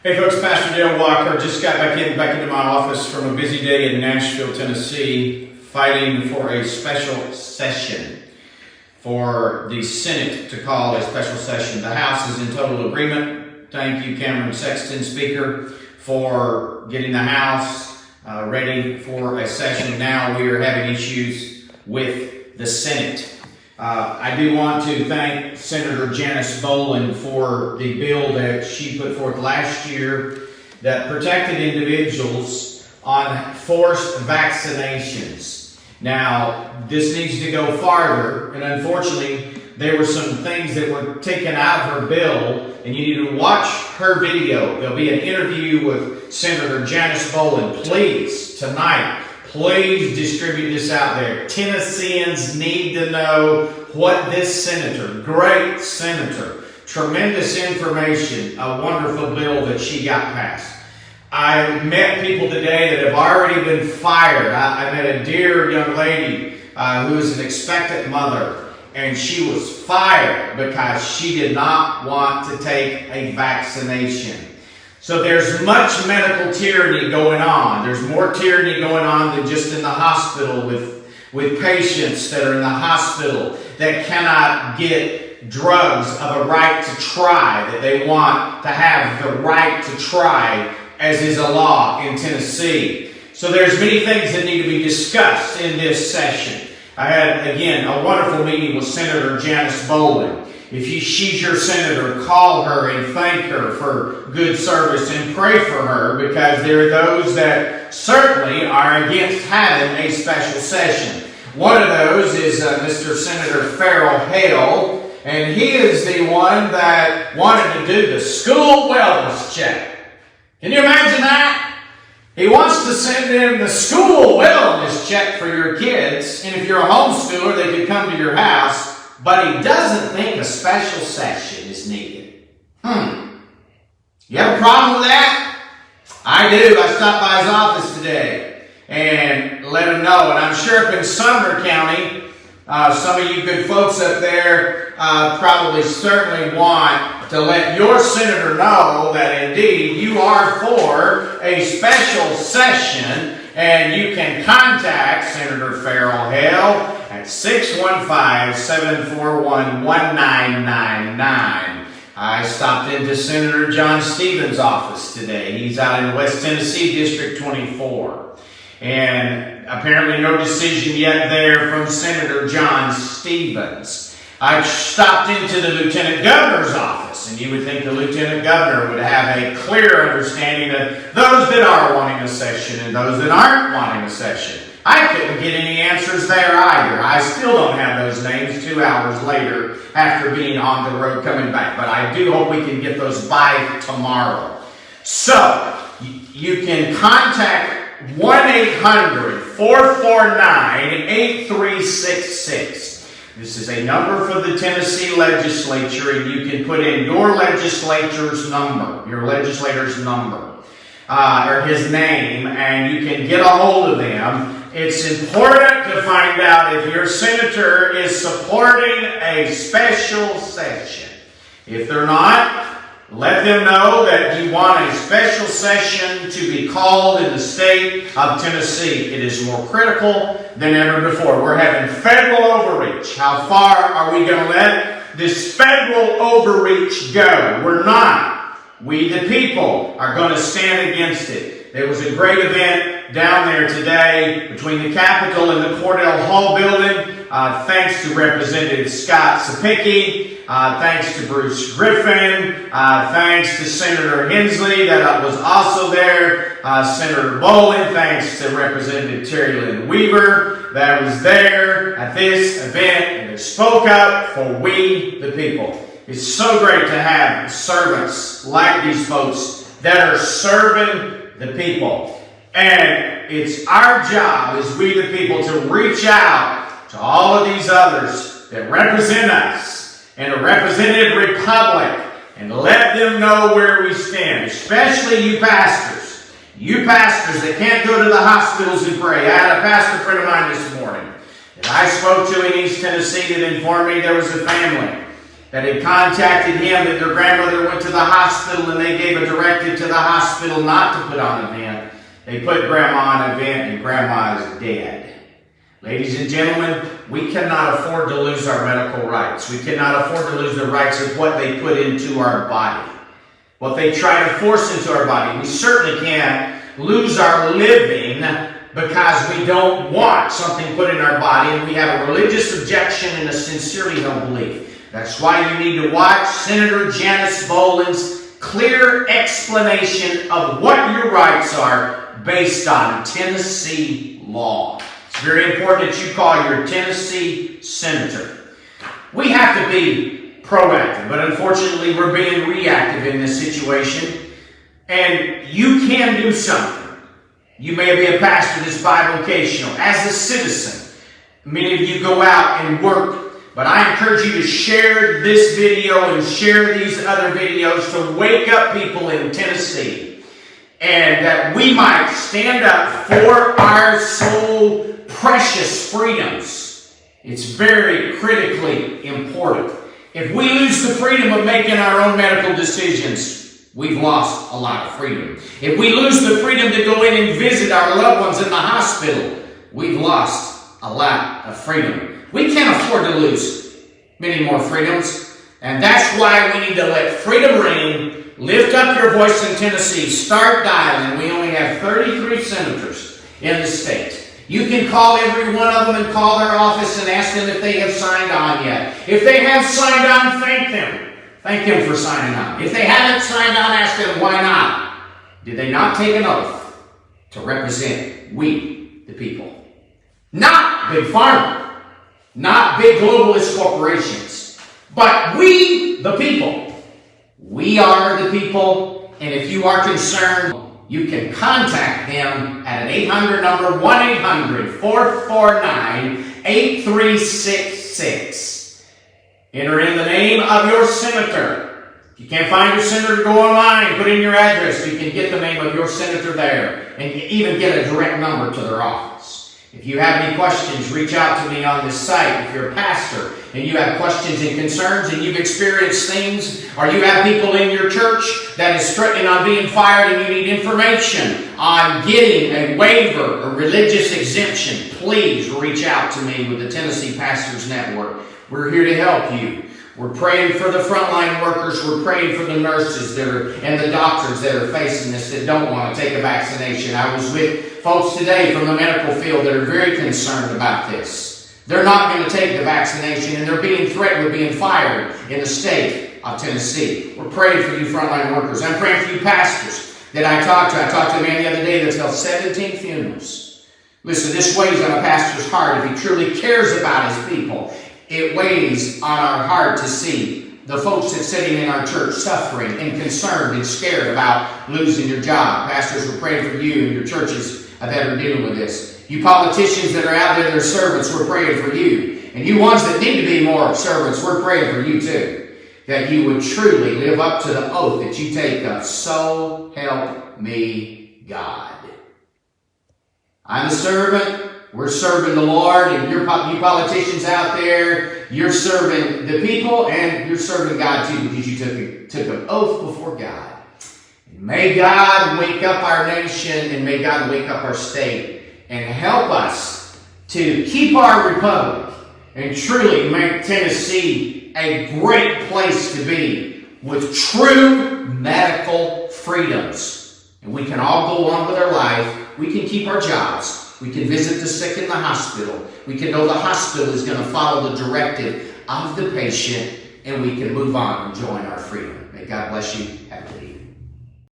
Hey folks, Pastor Dale Walker just got back into my office from a busy day in Nashville, Tennessee, fighting for a special session for the Senate to call a special session. The House is in total agreement. Thank you, Cameron Sexton, Speaker, for getting the House ready for a session. Now we are having issues with the Senate. I do want to thank Senator Janice Boland for the bill that she put forth last year that protected individuals on forced vaccinations. Now, this needs to go farther, and unfortunately, there were some things that were taken out of her bill, and you need to watch her video. There'll be an interview with Senator Janice Boland. Please, tonight, please distribute this out there. Tennesseans need to know what this senator, great senator, tremendous information, a wonderful bill that she got passed. I met people today that have already been fired. I met a dear young lady who is an expectant mother, and she was fired because she did not want to take a vaccination. So there's much medical tyranny going on. There's more tyranny going on than just in the hospital with patients that are in the hospital that cannot get drugs of a right to try, that they want to have the right to try, as is a law in Tennessee. So there's many things that need to be discussed in this session. I had, again, a wonderful meeting with Senator Janice Boland. If she's your senator, call her and thank her for good service and pray for her, because there are those that certainly are against having a special session. One of those is Mr. Senator Farrell Hale, and he is the one that wanted to do the school wellness check. Can you imagine that? He wants to send in the school wellness check for your kids, and if you're a homeschooler, they could come to your house. But he doesn't think a special session is needed. You have a problem with that? I do. I stopped by his office today and let him know. And I'm sure up in Sumner County, some of you good folks up there probably certainly want to let your senator know that indeed you are for a special session, and you can contact Senator Farrell Hale at 615-741-1999. I stopped into Senator John Stevens' office today. He's out in West Tennessee, District 24. And apparently no decision yet there from Senator John Stevens. I stopped into the Lieutenant Governor's office, and you would think the Lieutenant Governor would have a clear understanding of those that are wanting a session and those that aren't wanting a session. I couldn't get any answers there either. I still don't have those names 2 hours later after being on the road coming back. But I do hope we can get those by tomorrow. So, you can contact 1-800-449-8366. This is a number for the Tennessee legislature, and you can put in your legislator's number, or his name, and you can get a hold of them. It's important to find out if your senator is supporting a special session. If they're not, let them know that you want a special session to be called in the state of Tennessee. It is more critical than ever before. We're having federal overreach. How far are we going to let this federal overreach go? We're not. We, the people, are going to stand against it. There was a great event down there today between the Capitol and the Cordell Hall building. Thanks to Representative Scott Sapicki. Thanks to Bruce Griffin. Thanks to Senator Hensley that was also there. Senator Boland. Thanks to Representative Terry Lynn Weaver that was there at this event and spoke up for we, the people. It's so great to have servants like these folks that are serving the people. And it's our job as we the people to reach out to all of these others that represent us in a representative republic and let them know where we stand, especially you pastors. You pastors that can't go to the hospitals and pray. I had a pastor friend of mine this morning that I spoke to in East Tennessee that informed me there was a family that had contacted him that their grandmother went to the hospital and they gave a directive to the hospital not to put on a vent. They put Grandma on a vent and Grandma is dead. Ladies and gentlemen, we cannot afford to lose our medical rights. We cannot afford to lose the rights of what they put into our body, what they try to force into our body. We certainly can't lose our living because we don't want something put in our body and we have a religious objection and a sincerely held belief. That's why you need to watch Senator Janice Boland's clear explanation of what your rights are based on Tennessee law. It's very important that you call your Tennessee senator. We have to be proactive, but unfortunately we're being reactive in this situation. And you can do something. You may be a pastor that's bivocational. As a citizen, many of you go out and work, but I encourage you to share this video and share these other videos to wake up people in Tennessee, and that we might stand up for our so precious freedoms. It's very critically important. If we lose the freedom of making our own medical decisions, we've lost a lot of freedom. If we lose the freedom to go in and visit our loved ones in the hospital, we've lost a lot of freedom. We can't afford to lose many more freedoms. And that's why we need to let freedom ring. Lift up your voice in Tennessee. Start dialing. We only have 33 senators in the state. You can call every one of them and call their office and ask them if they have signed on yet. If they have signed on, thank them. Thank them for signing on. If they haven't signed on, ask them why not. Did they not take an oath to represent we, the people? Not Big Pharma, not big globalist corporations, but we, the people. We are the people, and if you are concerned, you can contact them at an 800 number, 1-800-449-8366. Enter in the name of your senator. If you can't find your senator, go online, put in your address. You can get the name of your senator there and even get a direct number to their office. If you have any questions, reach out to me on this site. If you're a pastor and you have questions and concerns and you've experienced things, or you have people in your church that is threatening on being fired and you need information on getting a waiver or religious exemption, please reach out to me with the Tennessee Pastors Network. We're here to help you. We're praying for the frontline workers. We're praying for the nurses and the doctors that are facing this that don't want to take a vaccination. I was with folks today from the medical field that are very concerned about this. They're not going to take the vaccination, and they're being threatened with being fired in the state of Tennessee. We're praying for you frontline workers. I'm praying for you pastors that I talked to. I talked to a man the other day that's held 17 funerals. Listen, this weighs on a pastor's heart if he truly cares about his people. It weighs on our heart to see the folks that's sitting in our church suffering and concerned and scared about losing your job. Pastors, we're praying for you and your churches that are dealing with this. You politicians that are out there that are servants, we're praying for you. And you ones that need to be more servants, we're praying for you too. That you would truly live up to the oath that you take of, so help me God. I'm a servant. We're serving the Lord, and you politicians out there, you're serving the people, and you're serving God too, because you took an oath before God. And may God wake up our nation, and may God wake up our state, and help us to keep our republic, and truly make Tennessee a great place to be, with true medical freedoms. And we can all go on with our life. We can keep our jobs. We can visit the sick in the hospital. We can know the hospital is going to follow the directive of the patient, and we can move on and enjoy our freedom. May God bless you. Have a good evening.